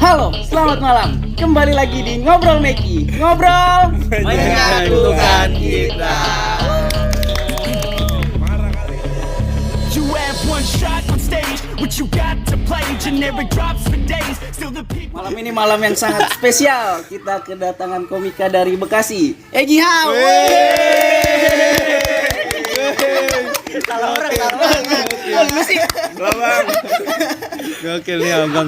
Halo, selamat malam. Kembali lagi di Ngobrol Meki. Ngobrol menyatukan kita. You have one shot on stage, what you got to play, generic drops for days, still the people. Malam ini malam yang sangat spesial. Kita kedatangan komika dari Bekasi, Egi Hao. Kalau orang musik. Bang. Gokil nih abang.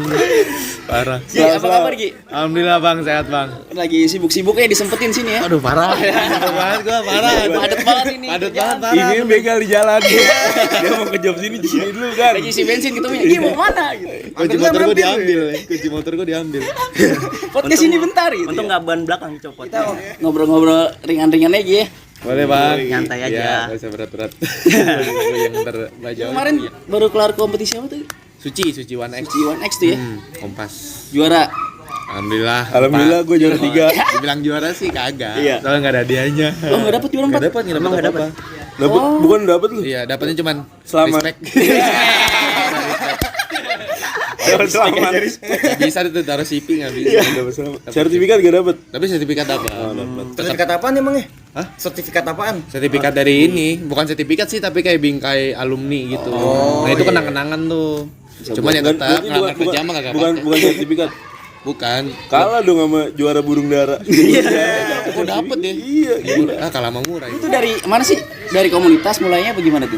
Parah. Gi, apa kabar Gi? Alhamdulillah bang, sehat bang. Lagi sibuk-sibuknya disempetin sini ya. Aduh parah. Padat banget gua, parah. Padat banget ini. Padat kerjaan. banget, parah. Ini begal di jalan. Dia mau ke job sini di sini dulu kan. Lagi isi bensin ketemunya. Gi mau mana gitu. Kunci motor gua diambil. Kunci motor gua diambil. Podcast ini bentar gitu. Untung nggak ban belakang copot. Kita ngobrol-ngobrol ringan-ringan aja ya. Boleh bang. Nyantai aja. Ya, gak usah berat-berat. Yang ntar belajar. Kemarin baru kelar kompetisi apa tuh? Suci One X. Suci One X tuh ya. Kompas. Juara. Alhamdulillah gue juara 3. Dibilang juara sih kagak. Iya. Soalnya enggak ada hadiahnya. Oh, enggak dapat juara 4. Enggak dapat apa-apa. Dapat bukan dapat lu. Iya, dapatnya cuman Selamat. respect. Dapat selamat. Nggak bisa itu taruh CP enggak bisa. Dapat selamat. Sertifikat gak dapat. Tapi sertifikat apa? Sertifikat apaan emangnya? Hah? Sertifikat apaan? Sertifikat dari ini, bukan sertifikat sih tapi kayak bingkai alumni gitu. Nah, itu kenang-kenangan tuh. Cuman ya tetap nggak kerja mah kagak bukan sertifikat. Bukan. Kalah dong sama juara burung dara. Oh, dapet ya? Iya. Ah, kalah mah murah. Itu dari mana sih? Dari komunitas mulainya bagaimana tuh?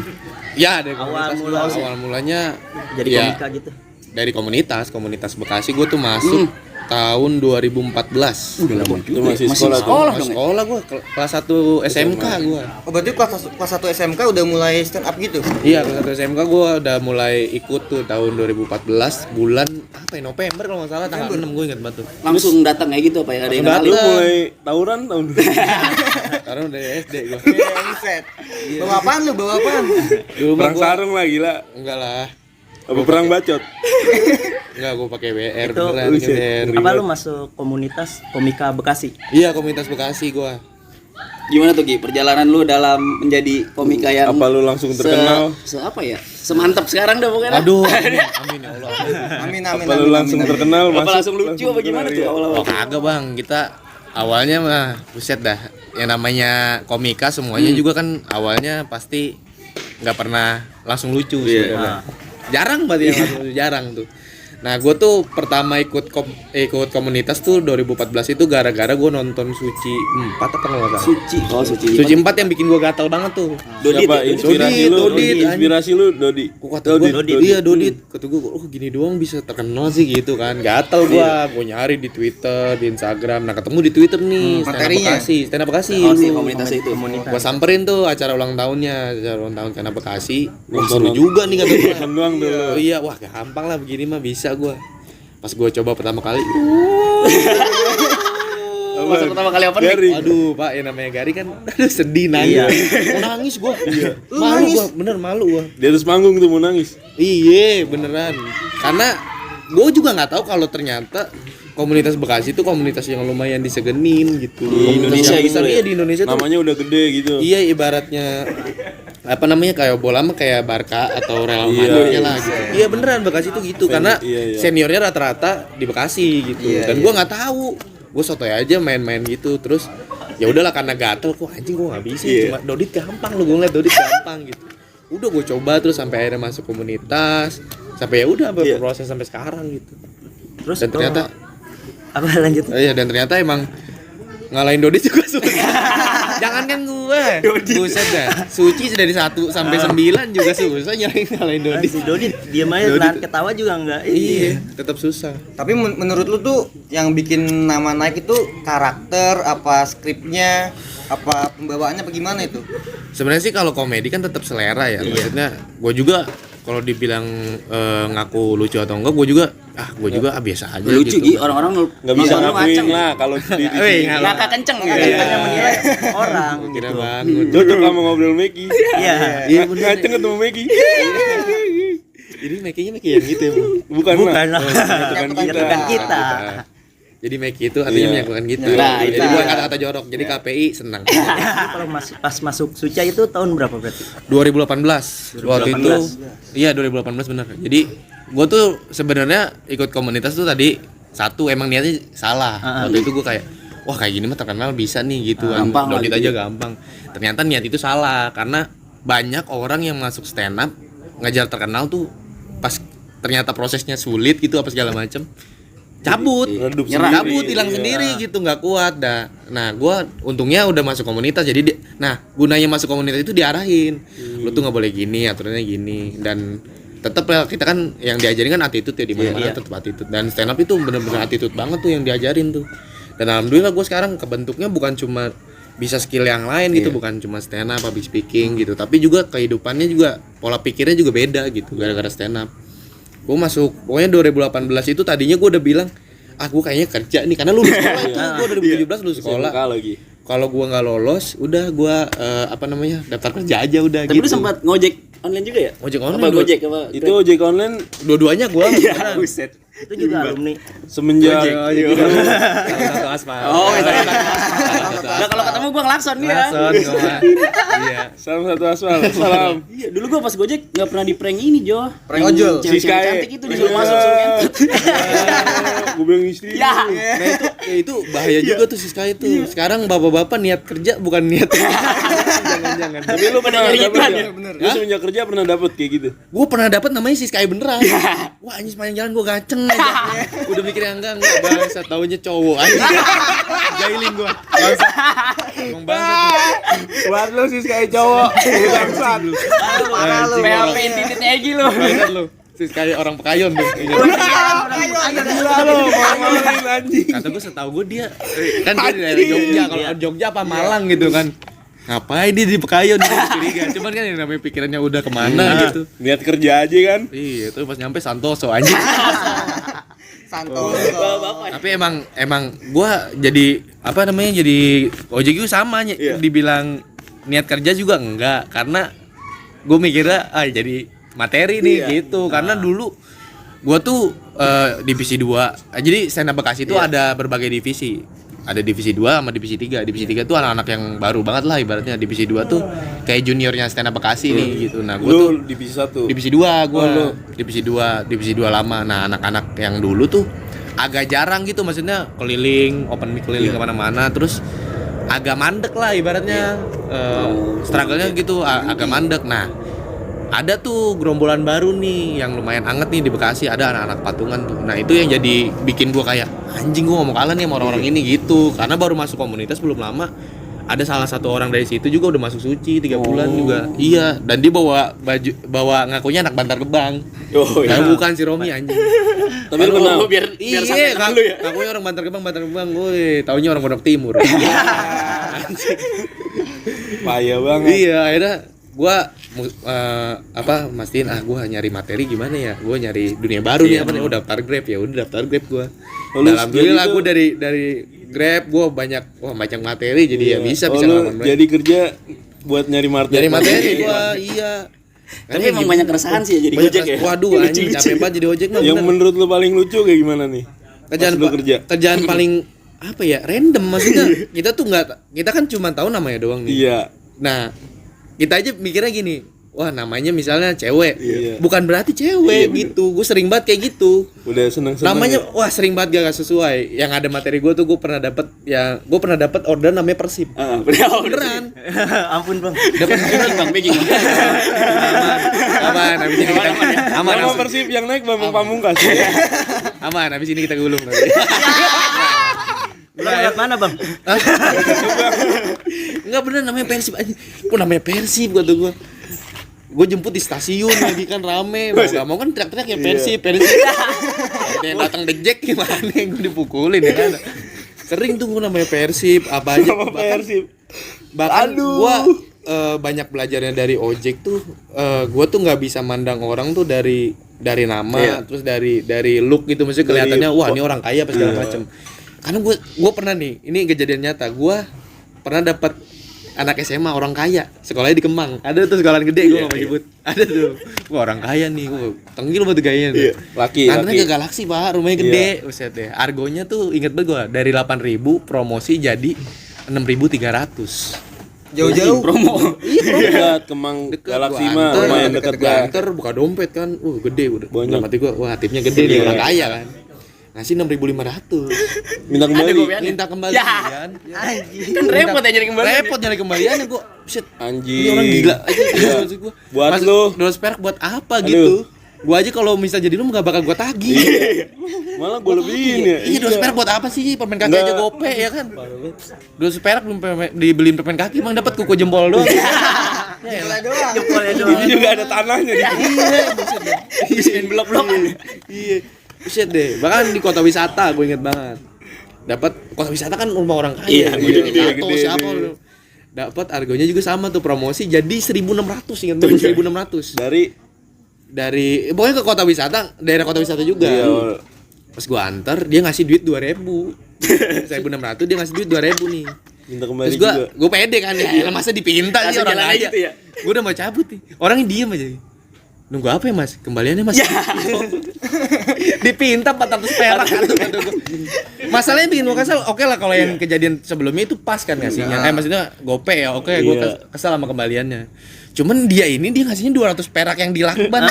Ya, dari komunitas awal mulanya Jadi ya, komika gitu. dari komunitas Bekasi gue tuh masuk tahun 2014. Itu masih sekolah tuh. Sekolah Masih dong. Ya? sekolah gue kelas 1 SMK gue. Oh berarti kelas 1 SMK udah mulai stand up gitu? Iya, kelas 1 SMK gue udah mulai ikut tuh tahun 2014 bulan apa ya, November kalau nggak salah, tanggal 6 gue ingat banget tuh. Langsung datang kayak gitu apa ya? Ada yang Langsung Lu kenalin? mulai tawuran tahun dulu. Karena udah SD gue. Buset. Bawa apaan lu? Bawa apaan? Dulu mah Perang gua- sarung lah gila. Enggak lah. Apa perang bacot? Enggak, gue pakai WR Itu- beneran. Buset. WR. Apa lu masuk komunitas komika Bekasi? Iya, komunitas Bekasi gue. Gimana tuh Gi? Perjalanan lu dalam menjadi komika yang Apa lu langsung terkenal? apa ya? Semantap sekarang dah pokoknya. Aduh, amin ya Allah. Amin Apa lu langsung terkenal? Apa masuk- langsung lucu apa gimana tuh terkenal, awal-awal? Oh kagak bang, kita awalnya mah buset dah. Yang namanya komika semuanya juga kan awalnya pasti nggak pernah langsung lucu sih. Iya. Jarang banget yang langsung lucu, jarang tuh. Nah gue tuh pertama ikut komunitas tuh 2014 itu gara-gara gue nonton Suci 4 apa kalau nggak salah. Suci. Oh, Suci. Suci 4 yang bikin gue gatal banget tuh. Dodit. Siapa Ya? inspirasi lu? Dodit, Inspirasi lu Dodi. Kok kata gue, iya Dodit. Kata gue, oh gini doang bisa terkenal sih gitu kan. Gatel gue nyari di Twitter, di Instagram. Nah ketemu di Twitter nih, materinya. Stand Up Bekasi. Oh, si komunitas itu. Gue samperin tuh acara ulang tahunnya, acara ulang tahun Stand Up Bekasi. Wah seru juga nih kata gue. Kan doang tuh. Oh iya, wah gampang lah begini mah bisa gue. Pas gue coba pertama kali, Masa pertama kali apa nih? Gary. aduh pak, yang namanya Gary kan, aduh sedih nangis. Mau nangis gue, malu gue, bener malu gue. Di atas panggung tuh mau nangis. Iya beneran, karena gue juga nggak tahu kalau ternyata komunitas Bekasi itu komunitas yang lumayan disegenin gitu. Di Indonesia besar, gitu ya? iya di Indonesia tuh. Namanya udah gede gitu. Iya ibaratnya apa namanya kayak bola mah kayak Barca atau Real Iya, Madridnya iya. lah gitu. Iya beneran Bekasi tuh gitu karena iya. seniornya rata-rata di Bekasi gitu. Dan gue nggak tahu, gue sotoy aja main-main gitu terus ya udahlah karena gatel kok anjing gue nggak bisa cuma Dodit gampang lu gue ngeliat Dodit gampang gitu. Udah gue coba terus sampai akhirnya masuk komunitas sampai ya udah berproses sampai sekarang gitu. Terus Dan ternyata apa lanjut? iya dan ternyata emang ngalahin Dodit juga susah. Jangankan gue, buset dah. Suci dari 1 sampai 9 juga susah ngalahin Dodit. Si Dodi diam aja, Dodi. nahan ketawa juga enggak. Iya, tetap susah. Tapi menurut lu tuh yang bikin nama naik itu karakter apa skripnya apa pembawaannya apa gimana itu? Sebenarnya sih kalau komedi kan tetap selera ya. Maksudnya gue juga kalau dibilang ngaku lucu atau enggak, gue juga biasa aja Lucu gitu. Gi, orang-orang Nggak bisa nonton lu ngakuin ngaceng. lah kalau di Wih, sini. Ngakak kenceng Iya. gitu. Hanya menilai orang Kira gitu. bangun. Cocok sama ngobrol Meki. Iya. Iya bener. Ngaceng ketemu Meki. Jadi Meki-nya Meki yang gitu ya, Bu. Bukan Bukan lah. lah. Menyatukan kita. Jadi Meki itu artinya Iya. menyatukan kita. Nah, Jadi itu. bukan kata-kata jorok. Jadi KPI senang. Kalau pas masuk Suca itu tahun berapa berarti? 2018. Waktu itu 2018. iya 2018 benar. Jadi gue tuh sebenarnya ikut komunitas tuh tadi satu emang niatnya salah. Waktu itu gue kayak wah kayak gini mah terkenal bisa nih gitu kan. Gampang lah Dodit gitu. aja gampang. Ternyata niat itu salah karena banyak orang yang masuk stand up ngejar terkenal tuh pas ternyata prosesnya sulit gitu apa segala macem cabut, cabut hilang sendiri gitu nggak kuat dah. Nah gue untungnya udah masuk komunitas jadi nah gunanya masuk komunitas itu diarahin lu tuh nggak boleh gini aturannya gini dan tetap ya kita kan yang diajarin kan attitude ya di mana-mana tetap attitude dan stand up itu bener-bener attitude banget tuh yang diajarin tuh dan alhamdulillah gue sekarang kebentuknya bukan cuma bisa skill yang lain gitu bukan cuma stand up public speaking gitu tapi juga kehidupannya juga pola pikirnya juga beda gitu gara-gara stand up. Gue masuk pokoknya 2018 itu tadinya gue udah bilang gue kayaknya kerja nih karena lulus sekolah itu gue 2017 lulus sekolah kalau gue nggak lolos udah gue daftar kerja aja udah Tapi gitu. lu sempat ngojek online juga ya? Ojek online Apa Gojek apa? Itu ojek online dua-duanya gue Iya, buset. Itu juga alumni. semenjak satu aspal. Oh, iya. Nah, kalau ketemu gua ngelakson nih ya. Iya. salam satu aspal. Salam. Iya, dulu gua pas Gojek enggak pernah di prank ini, Jo. Prank ojol. Cewek Siskae. cantik itu disuruh masuk suruh ngentot. Gue bilang istri. Ya. Nah itu bahaya juga tuh Siska itu. Sekarang bapak-bapak niat kerja bukan niat. Jangan-jangan. Tapi lu pernah nyari dapet iklan ya? Lu semenjak kerja pernah dapet kayak gitu? Gue pernah dapat namanya Siska beneran. Wah anjing sepanjang jalan gue gaceng aja. Udah mikir yang enggak bangsa taunya cowok anjing. Jailin gue. Bangsa. Emang bangsa tuh. Buat lu sih kayak cowok. Bangsat. PHP titit Egi lu. Banget lu. Siska orang Pekayon tuh. Gila lu, ngomongin anjing. Kata gue setahu gue dia kan dia dari daerah Jogja kalau Jogja apa Malang gitu kan. Ngapain dia di Pekayon dia curiga. Cuman kan yang namanya pikirannya udah kemana gitu. Niat kerja aja kan? Iya, itu pas nyampe Santoso anjing. Santos. Tapi emang gua jadi jadi ojek itu sama dibilang niat kerja juga enggak karena gua mikirnya jadi materi nih gitu karena dulu gua tuh divisi 2. Jadi stand up Bekasi itu ada berbagai divisi. Ada divisi 2 sama divisi 3. Divisi 3 tuh anak-anak yang baru banget lah ibaratnya. Divisi 2 tuh kayak juniornya stand up Bekasi nih gitu. Nah, gua tuh divisi 1. divisi 2 gua. Divisi 2 lama. Nah, anak-anak yang dulu tuh agak jarang gitu maksudnya keliling, open mic keliling kemana-mana terus agak mandek lah ibaratnya struggle-nya gitu agak mandek. Nah, ada tuh gerombolan baru nih yang lumayan anget nih di Bekasi, ada anak-anak patungan tuh. Nah, itu yang jadi bikin gua kayak anjing gua ngomong kalah nih sama orang-orang ini gitu. Karena baru masuk komunitas belum lama. Ada salah satu orang dari situ juga udah masuk suci 3 bulan juga. Iya, dan dia bawa ngakunya anak Bantar Gebang. Oh iya. Nah, bukan si Romi anjing. Tapi lu kenal? biar sampai temen lu ya. Ngakunya orang Bantar Gebang, woi, taunya orang Pondok Timur. Payah banget. Iya, akhirnya gua mastiin gua nyari materi gimana ya? Gua nyari dunia baru nih apa nih? Udah daftar Grab ya, udah daftar Grab gua. Alhamdulillah gua dari Grab gua banyak materi jadi ya bisa ngalamin. Jadi kerja buat nyari materi. Nyari materi gua iya. Tapi emang banyak keresahan sih ya jadi Gojek ya. Waduh anjing capek banget jadi ojek mah. Yang menurut lu paling lucu kayak gimana nih? Kerjaan paling apa ya? Random maksudnya. Kita kan cuma tahu namanya doang nih. Iya. Nah, kita aja mikirnya gini, wah namanya misalnya cewek, bukan berarti cewek gitu. Gue sering banget kayak gitu. Udah seneng. Namanya wah sering banget gak sesuai. Yang ada materi gue tuh gue pernah dapat order namanya Persib. Beneran. Ampun, Bang. Dapat Baking. aman. Habis ini kita aman. Nama Persib yang naik Bambang Pamungkas. Aman. Habis ini kita gulung nanti. Lu lewat mana, Bang? Enggak bener namanya Persib aja. Kok namanya Persib kata gua. Gue jemput di stasiun lagi kan rame, mau gak mau kan teriak-teriak ya Persib. Yang datang dejek gimana gue dipukulin ya kan. Sering tuh gue namanya Persib apa aja. Bahkan gue banyak belajarnya dari ojek tuh. Gue tuh nggak bisa mandang orang tuh dari nama, terus dari look gitu maksudnya kelihatannya wah ini orang kaya apa segala macem. Karena gue pernah nih, ini kejadian nyata. Gue pernah dapat anak SMA orang kaya, sekolahnya di Kemang. Ada tuh sekolahan gede, gue nggak mau nyebut. Ada tuh, gue orang kaya nih, gue tenggil banget gayanya tuh. Laki. Nantinya ke Galaxy pak, rumahnya gede, uset deh. Argonya tuh inget banget gue, dari 8.000 promosi jadi 6.300. Jauh-jauh Promo. Dekat Kemang Galaxy mah lumayan dekat kan. Banter buka dompet kan, gede udah. Banyak. Dalam hati gue, wah tipnya gede nih orang kaya kan. ngasih 6.500. Minta kembali. Minta kembalian. Kan repot ya jadi kembali. Repot nyari kembaliannya gua. Shit. Anjing. Ini orang gila aja maksud gua. Buat Maksud, lu. 200 perak buat apa Aduh. gitu? Gua aja kalau misal jadi lu gak bakal gua tagih. Malah gue lebihin ya. Iya, 200 perak buat apa sih? Permen kaki Nggak. aja gope ya kan. 200 perak belum dibeliin permen kaki, emang dapat kuku jempol doang. Gila doang. Jempolnya Ini doang. juga ada tanahnya di Iya, buset deh. Isiin blok-blok. Iya. Buset deh. Bahkan di kota wisata gue inget banget. Dapat kota wisata kan rumah orang kaya. Iya, Gede, gede, atau gede, siapa gede. dapat harganya juga sama tuh promosi jadi 1.600 ingat banget 1.600 dari pokoknya ke kota wisata, daerah kota wisata juga. Iya. Pas gua antar dia ngasih duit 2.000. 1.600 dia ngasih duit 2.000 nih. minta kembali Terus juga. gua pede kan ya, elah masa dipinta sih Langsung orang jalan kaya. aja gitu ya? Gua udah mau cabut nih. Orangnya diem aja. Nunggu apa ya Mas? Kembaliannya Mas. Dipinta 400 perak kata gua. Masalahnya bikin gua kesel. Oke lah kalau yang kejadian sebelumnya itu pas kan ngasihnya. Maksudnya gope ya. Oke, gua Iya. kesel sama kembaliannya. Cuman dia ngasihnya 200 perak yang dilakban.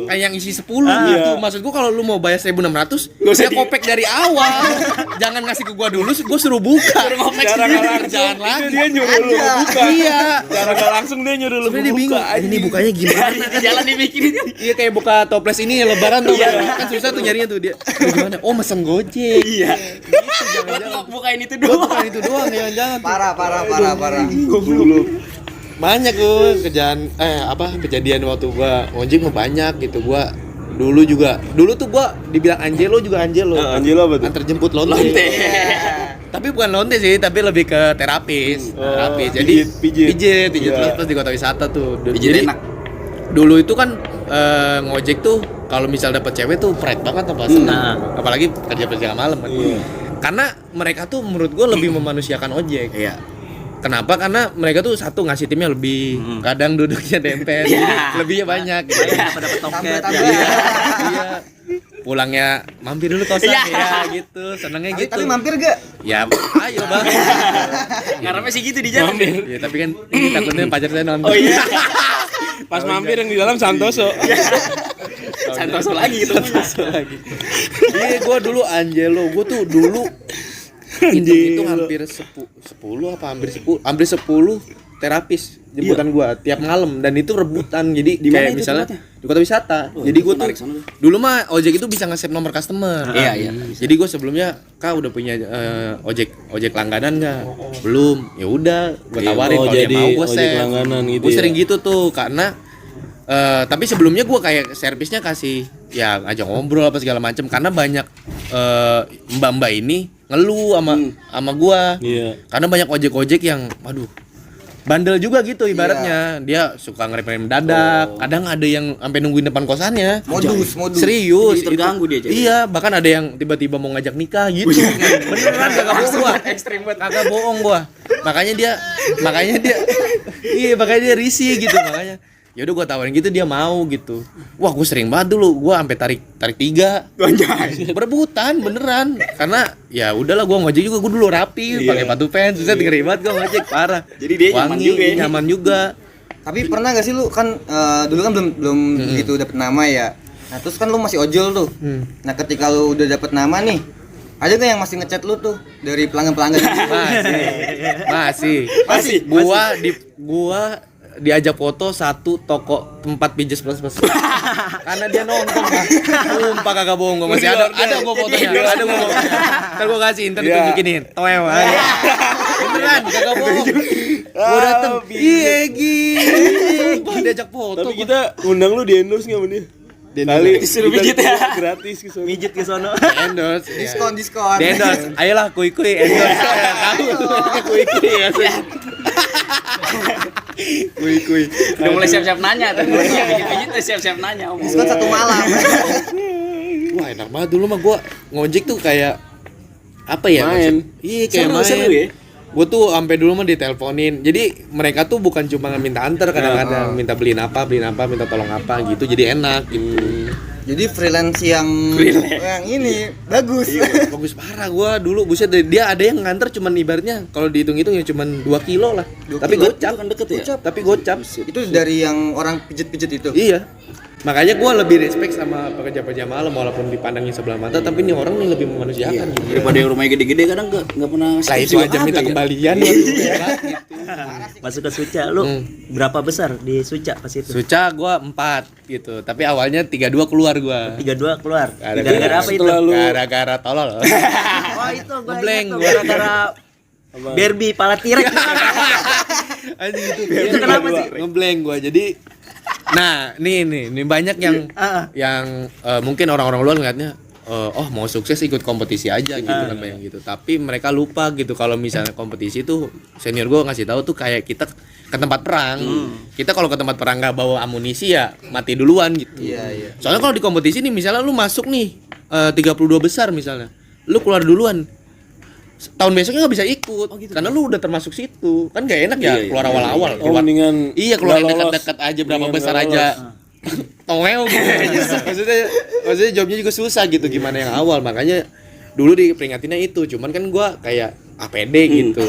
Kayak yang isi 10 gitu. Maksud gua kalau lu mau bayar 1.600, ya kopek dari awal. Jangan ngasih ke gua dulu, gua suruh buka. Cara nggak langsung Jangan lagi. dia nyuruh lu buka. Iya. Cara nggak langsung dia nyuruh lu Sebenarnya dia buka. bingung. Ini bukanya gimana? Jalan dibikin. Iya kayak buka toples ini ya lebaran tuh. Kan susah tuh nyarinya tuh dia. Gimana? Oh, mesen Gojek. Iya. Gitu, Buat bukain itu Buat doang. bukan itu doang, jangan-jangan. Parah. Goblok. Banyak tuh kejadian waktu gua ngojek mah banyak gitu. Gua dulu tuh gua dibilang Angelo juga Angelo. Angelo apa tuh? Antar jemput lonte. Tapi bukan lonte sih, tapi lebih ke terapis. Terapis. Jadi pijit. Iya. terus di kota wisata tuh. Pijit Jadi enak. dulu itu kan ngojek tuh kalau misal dapet cewek tuh pride banget apa senang. Apalagi kerja malam kan. Iya. Karena mereka tuh menurut gua lebih memanusiakan ojek. Iya. Kenapa? Karena mereka tuh satu ngasih timnya lebih, kadang duduknya dempet, lebihnya banyak. Gitu. Dapat toket. Tambah. Iya. Pulangnya mampir dulu kosan ya gitu, senengnya gitu. Tapi mampir gak? Ya, ayo bang. Ngarepnya sih gitu di jalan. Ya tapi kan ini takutnya pacar saya nonton. Oh iya. Pas mampir yang di dalam Santoso. Santoso lagi gitu. Iya, gue dulu Angelo, gue tuh dulu itu hampir 10 terapis jemputan gua tiap malam dan itu rebutan. Jadi Di mana kayak itu misalnya tempatnya? di kota wisata. Jadi gua tuh menarik sana tuh. dulu mah ojek itu bisa nge-save nomor customer. Iya. Jadi gua sebelumnya Kak udah punya ojek langganan enggak? Belum. Ya udah gua tawarin kalau dia jadi mau gua ojek save. langganan gitu Gua ya? sering gitu tuh karena tapi sebelumnya gue kayak servisnya kasih ya ngajak ngobrol apa segala macem karena banyak mbak-mbak ini ngeluh sama gue. Iya. Karena banyak ojek-ojek yang aduh bandel juga gitu ibaratnya. Dia suka ngerem dadak, kadang ada yang sampai nungguin depan kosannya. Modus. Serius. Jadi terganggu dia jadi. Iya, bahkan ada yang tiba-tiba mau ngajak nikah gitu. Beneran kagak bohong gua. Ekstrim banget. Kagak bohong gua. Makanya dia makanya dia risih gitu makanya. Ya udah gua tawarin gitu dia mau gitu. Wah, gua sering banget dulu. Gua sampai tarik 3. Berebutan beneran. Karena ya udahlah gua ngojek juga gua dulu rapi, pakai sepatu pants, susah ribet gua ngojek parah. Jadi dia nyaman Wangi, juga ya. nyaman juga. Tapi pernah gak sih lu kan dulu kan belum gitu dapet nama ya. Nah terus kan lu masih ojol tuh. Nah ketika lu udah dapet nama nih, ada gak yang masih ngechat lu tuh dari pelanggan-pelanggan? Masih. Gua diajak foto satu toko tempat pijat plus. Karena dia nonton kan. Sumpah kagak bohong gua masih ada gua fotonya. Ada gua fotonya. Ntar gua kasih ntar ditunjukinin. Toel. Beneran kagak bohong. Gua dateng. Iya Sumpah diajak foto. Tapi kita undang lu di endorse nggak sama dia? Kali Disuruh kita pijit ya. gratis ke sana. Mijit ke sono. endorse. Diskon. Di endorse. Ayolah kuy endorse. Tahu kuy ya. Kuy. Udah mulai siap-siap nanya tuh. Pijit-pijit udah siap-siap nanya. Diskon 1 malam. Wah enak banget dulu mah gua ngojek tuh kayak apa ya? Main. Iya kayak Seru main. ya. Gue tuh sampai dulu mah diteleponin. Jadi mereka tuh bukan cuma minta antar kadang-kadang minta beliin apa, minta tolong apa gitu. Jadi enak gitu. Jadi freelance yang ini bagus. Bagus parah gua dulu buset dia ada yang nganter cuman ibaratnya kalau dihitung-hitung ya cuman 2 kilo lah. 2 Tapi kilo, gocap kan deket ya? Tapi gocap. Itu dari yang orang pijet-pijet itu. Iya. Makanya gue lebih respect sama pekerja-pekerja malam walaupun dipandangin sebelah mata, tapi ini orang nih lebih memanusiakan gitu. Daripada yang rumahnya gede-gede kadang nggak pernah Lah ngasih itu aja minta kembalian ya. Masuk ke Suca lu berapa besar di Suca pas itu? Suca gue 4 gitu, tapi awalnya 32 keluar gue. 32 keluar. Gara-gara Gara-gara apa itu? Gara-gara tolol. Oh itu gua Ngeblank ingat tuh, gua. gara-gara Barbie pala tirek. Anjing itu. Itu kenapa sih? Ngeblank gue. Jadi nah, nih banyak yang mungkin orang-orang luar ngeliatnya oh mau sukses ikut kompetisi aja gitu kan banyak gitu. Tapi mereka lupa gitu kalau misalnya kompetisi tuh senior gue ngasih tahu tuh kayak kita ke tempat perang. Kita kalau ke tempat perang nggak bawa amunisi ya mati duluan gitu. Iya. Soalnya kalau di kompetisi nih misalnya lu masuk nih 32 besar misalnya. Lu keluar duluan. Tahun besoknya nggak bisa ikut karena lu udah termasuk situ. Kan gak enak ya keluar awal-awal. Oh, mendingan Iya keluar nggak lolos. dekat-dekat aja berapa Mendingan besar nggak aja. lolos. Tongel gitu. maksudnya jobnya juga susah gitu gimana yang awal. Makanya dulu diperingatinnya itu. Cuman kan gua kayak APD gitu.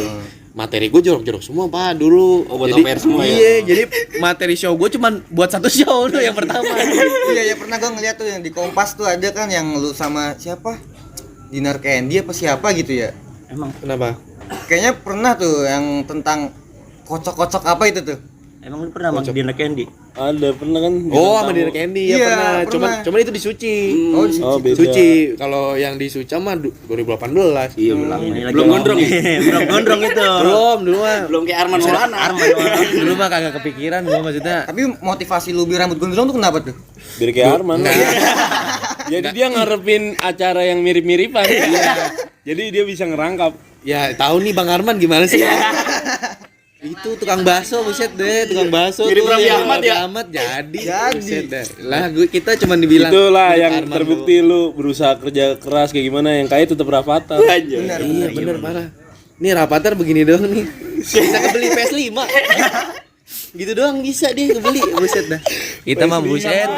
Materi gue jorok-jorok semua Pak dulu. Oh, buat OPR semua ya? Iya, jadi materi show gue cuman buat satu show tuh yang pertama. Iya, pernah gua ngeliat tuh yang di Kompas tuh ada kan yang lu sama siapa? Dinar Candy apa siapa gitu ya? Emang Kenapa? Kayaknya pernah tuh yang tentang kocok-kocok apa itu tuh? lu pernah mang Dina Candy? Ada pernah kan? Oh, sama Dinner Candy ya Iya, pernah. pernah. Cuman itu di Suci. Oh, di Oh, situ. beda. Suci. Kalau yang di Suca mah 2018. Iya belum. Ini lagi Belum gondrong. Belum gondrong itu. Dulu mah. Belum kayak Arman Maulana. Dulu mah kagak kepikiran gua maksudnya. Tapi motivasi lu biar rambut gondrong tuh kenapa tuh? Biar kayak Arman. Jadi dia ngarepin acara yang mirip-miripan. Jadi dia bisa ngerangkap. Ya tahu nih Bang Arman gimana sih? Itu tukang bakso buset deh, tukang bakso Mirip tuh Raffi yang Ahmad ya? Raffi Ahmad jadi. Buset dah. Lah kita cuma dibilang Itulah mirip yang Arman terbukti lu berusaha kerja keras kayak gimana, yang kaya tetap Rafathar. Benar. doang. Iya bener parah. Nih Rapatar begini doang nih. Bisa kebeli PS5. Gitu doang bisa dia kebeli buset dah. Kita mah buset.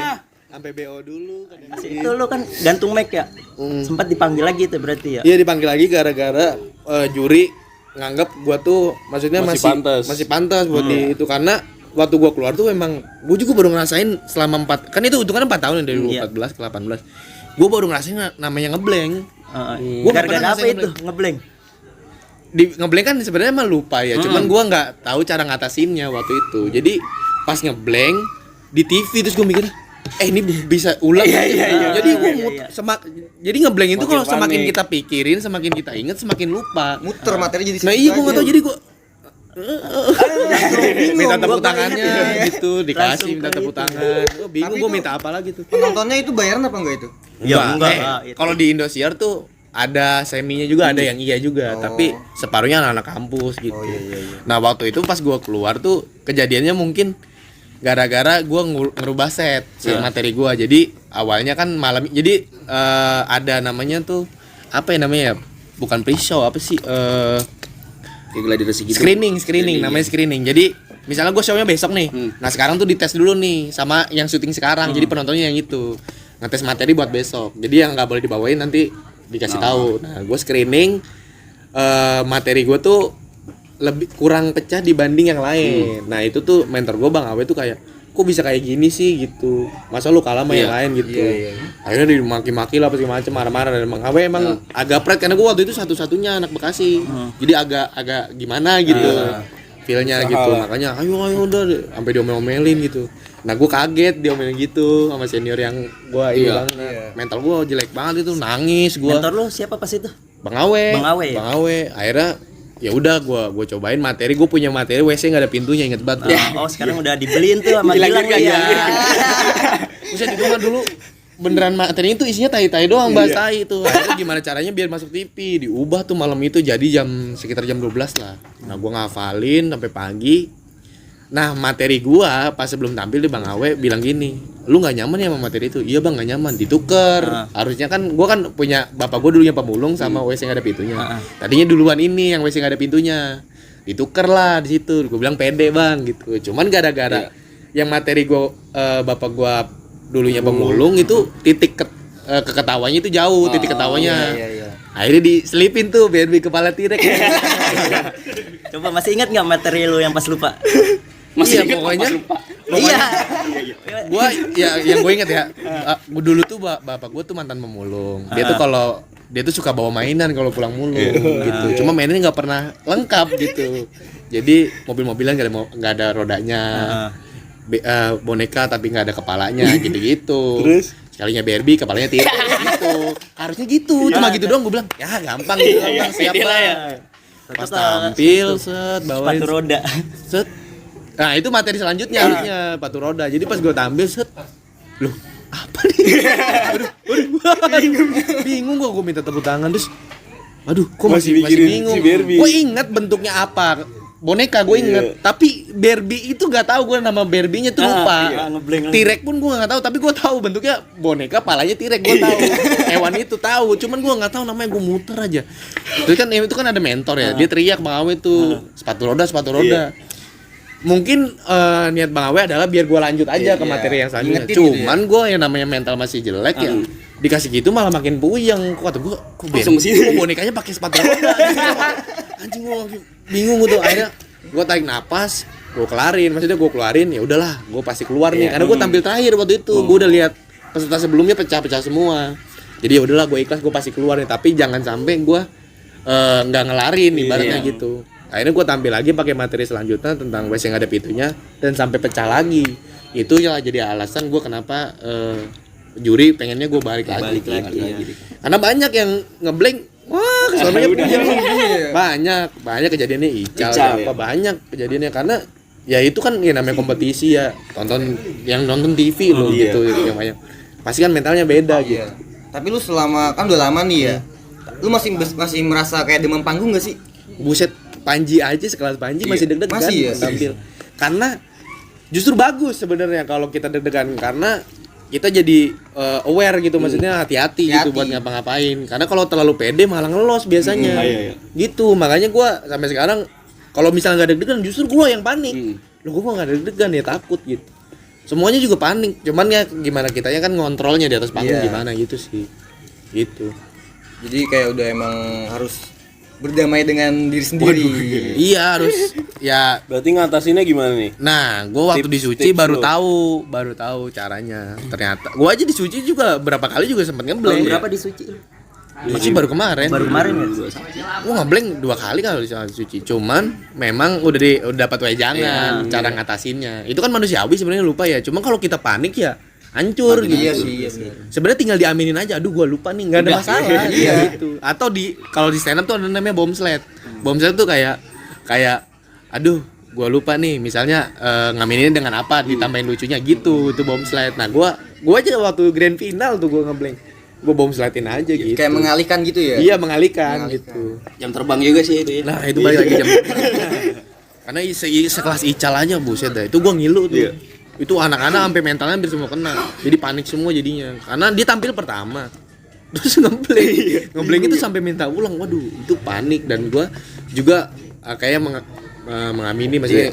Sampai BO dulu kadang. Itu lu kan gantung mic ya? Sempat dipanggil lagi tuh berarti ya? Iya dipanggil lagi gara-gara juri nganggap gua tuh maksudnya masih pantas buat di itu karena waktu gua keluar tuh memang gua juga baru ngerasain selama 4 kan itu hitungannya 4 tahun ya dari 2014 ke 18. Gua baru ngerasain namanya ngeblank. Gua nggak pernah Gara-gara apa ngerasain itu? Ngeblank. Di ngeblank kan sebenarnya mah lupa ya, cuman gua nggak tahu cara ngatasinnya waktu itu. Jadi pas ngeblank di TV terus gua mikir ini bisa ulang. Jadi gua jadi ngeblank itu kalau semakin kita pikirin, semakin kita inget, semakin lupa. Muter materi jadi Nah situ iya gua aja. nggak tahu jadi gua minta tepuk tangannya gitu, dikasih minta tepuk tangan. Gua bingung Tapi gua itu- minta apa lagi tuh. Penontonnya itu bayaran apa enggak itu? Ya, Enggak, enggak. Itu. kalau di Indosiar tuh ada seminya juga, ada yang iya juga, tapi separuhnya anak-anak kampus gitu. Nah waktu itu pas gua keluar tuh kejadiannya mungkin gara-gara gua ngerubah set si materi gua. Jadi awalnya kan malam, jadi ada namanya tuh apa ya namanya ya? Bukan pre-show apa sih? Kayak gladiresì gitu. Screening namanya screening. Jadi misalnya gue show-nya besok nih. Nah, sekarang tuh dites dulu nih sama yang syuting sekarang. Jadi penontonnya yang itu. Ngetes materi buat besok. Jadi yang nggak boleh dibawain nanti dikasih tahu. Nah, gue screening materi gue tuh lebih kurang pecah dibanding yang lain. Nah, itu tuh mentor gue Bang Awe tuh kayak kok bisa kayak gini sih gitu. Masa lu kalah sama yang lain gitu. Akhirnya dimaki-maki lah segala macam, marah-marah, dan Bang Awe emang agak pret karena gue waktu itu satu-satunya anak Bekasi. Jadi agak gimana gitu. Feel-nya gitu. Makanya ayo udah sampai diomelin gitu. Nah, gue kaget diomelin gitu sama senior yang gue ini banget. Mental gue jelek banget itu, nangis gue. Mentor lu siapa pas itu? Bang Awe. Bang Awe, ya? Bang Awe. Akhirnya ya udah gua cobain materi, gue punya materi WC nggak ada pintunya, inget banget. Oh, sekarang udah dibeliin tuh sama Gilang ya. Buset, itu mah dulu beneran materinya itu isinya tai-tai doang, bahas tai itu. Akhirnya gimana caranya biar masuk TV, diubah tuh malam itu jadi sekitar jam 12 lah. Nah, gua ngafalin sampai pagi. Nah, materi gua pas sebelum tampil di Bang Awe bilang gini, lu nggak nyaman ya sama materi itu? Iya Bang, nggak nyaman, dituker. Harusnya kan gua kan punya bapak gua dulunya pemulung sama WC nggak ada pintunya. Tadinya duluan ini yang WC nggak ada pintunya, dituker lah di situ. Gua bilang pede Bang gitu. Cuman gara-gara yang materi gua bapak gua dulunya pemulung itu titik keketawanya itu jauh, titik ketawanya. Akhirnya diselipin tuh BNB kepala tirek. Coba masih ingat nggak materi lu yang pas lupa? Masih iya ingat pokoknya Iya. gua ya yang gue inget ya gua dulu tuh bapak gua tuh mantan pemulung. Dia tuh kalau dia tuh suka bawa mainan kalau pulang mulung gitu. Cuma mainannya nggak pernah lengkap gitu. Jadi mobil-mobilan nggak ada rodanya. Boneka tapi nggak ada kepalanya gitu-gitu. Terus? Sekalinya Barbie kepalanya tidak gitu. Harusnya gitu. Cuma gitu doang gue bilang, ya gampang gitu gampang siap Bang. Pas tampil set bawain Sepatu roda. set. Nah, itu materi selanjutnya harusnya sepatu roda. Jadi pas gue tampil set loh, apa nih? Bingung gue minta tepuk tangan terus aduh, kok masih mikirin bingung. si Barbie. Gue ingat bentuknya apa. Boneka gue inget, tapi Barbie itu gak tahu gue nama Barbie-nya tuh lupa. Iya, ngeblank. T-Rex pun gue nggak tahu, tapi gue tahu bentuknya boneka, palanya T-Rex gue tahu. Hewan itu tahu, cuman gue nggak tahu namanya, gue muter aja. Terus kan itu kan ada mentor ya, dia teriak Bang Awe tuh sepatu roda. Mungkin niat Bang Awe adalah biar gue lanjut aja ke materi yang selanjutnya. Ingetin gitu Cuman gue yang namanya mental masih jelek ya. Dikasih gitu malah makin puyeng. Kok kata gue, kok bonekanya pakai sepatu roda. Anjing gue bingung tuh. Akhirnya gue tarik napas, gue kelarin. Maksudnya gue keluarin, ya udahlah, gue pasti keluar nih. Karena gue tampil terakhir waktu itu. Gue udah lihat peserta sebelumnya pecah-pecah semua. Jadi ya udahlah, gue ikhlas, gue pasti keluar nih. Tapi jangan sampai gue nggak ngelarin ibaratnya gitu. Akhirnya gue tampil lagi pakai materi selanjutnya tentang WC yang ada pintunya dan sampai pecah lagi. Itu ya jadi alasan gue kenapa juri pengennya gue balik lagi. Karena banyak yang ngeblank, wah kesannya puyeng. Banyak kejadiannya Ical apa banyak kejadiannya karena ya itu kan ya namanya kompetisi ya. Nonton TV loh gitu yang banyak. Pasti kan mentalnya beda gitu. Tapi lu selama kan udah lama nih ya. Lu masih merasa kayak demam panggung gak sih? Buset, Panji aja sekelas Panji masih deg-degan Masih ya? tampil. Karena justru bagus sebenarnya kalau kita deg-degan karena kita jadi aware gitu, maksudnya hati-hati gitu buat ngapa-ngapain. Karena kalau terlalu pede malah ngelos biasanya. Gitu, makanya gua sampai sekarang kalau misalnya nggak deg-degan justru gua yang panik. Loh, gua nggak deg-degan ya, takut gitu. Semuanya juga panik. Cuman ya gimana kitanya kan ngontrolnya di atas panggung gimana gitu sih. Gitu. Jadi kayak udah emang harus berdamai dengan diri sendiri. Iya harus ya. Berarti ngatasinnya gimana nih? Nah, gue waktu di Suci baru tahu caranya. Ternyata gue aja di Suci juga berapa kali juga sempet ngeblank. Berapa di Suci? Suci baru kemarin. Baru kemarin ya. Gue ngeblank 2 kali kalau di Suci. Cuman memang udah dapat wejangan cara ngatasinnya. Itu kan manusiawi sebenarnya, lupa ya. Cuma kalau kita panik ya hancur gitu. Iya sih. Sebenarnya tinggal diaminin aja. Aduh, gue lupa nih, nggak ada masalah. Gitu. Atau kalau di stand up tuh ada namanya bomb sled. Bomb sled tuh kayak aduh, gue lupa nih. Misalnya ngamininnya dengan apa, ditambahin lucunya gitu. Itu bomb sled. Nah, gue aja waktu grand final tuh gue ngeblank. Gue bomb sledin aja gitu. Kayak mengalihkan gitu ya? Iya, mengalihkan gitu. Jam terbang juga sih itu ya. Nah, itu balik lagi jam. Karena sekelas Ical aja buset dah. Itu gue ngilu tuh. Itu anak-anak sampai mentalnya hampir semua kena. Jadi panik semua jadinya. Karena dia tampil pertama. Terus ngeblank itu sampai minta ulang. Waduh, itu panik. Dan gue juga kayak mengamini, maksudnya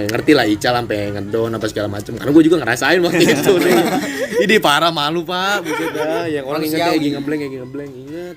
ngerti lah Ical sampai ngedown apa segala macam. Karena gue juga ngerasain waktu itu nih. Ini parah, malu Pak, buset dah. Yang orang ingat lagi ngeblank ingat.